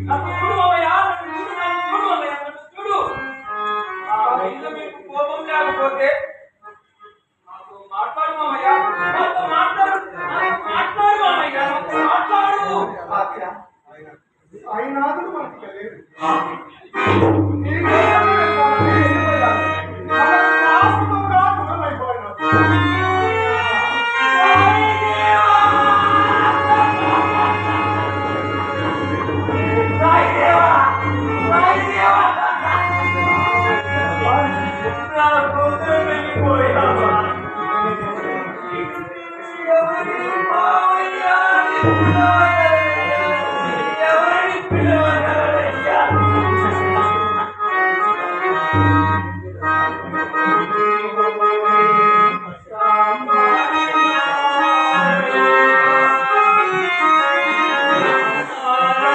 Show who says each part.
Speaker 1: నన్ను చూడు మామయ్య, నన్ను చూడు మామయ్య, నన్ను చూడు. నా మీద మీకు కోపం లేకపోతే నాతో మాట్లాడు మామయ్య, నాతో మాట్లాడు, నాతో మాట్లాడు మామయ్య, నాతో మాట్లాడు.
Speaker 2: అయినాదుడు మనకి తెలియదు.
Speaker 1: ఎవరి పిల్లవ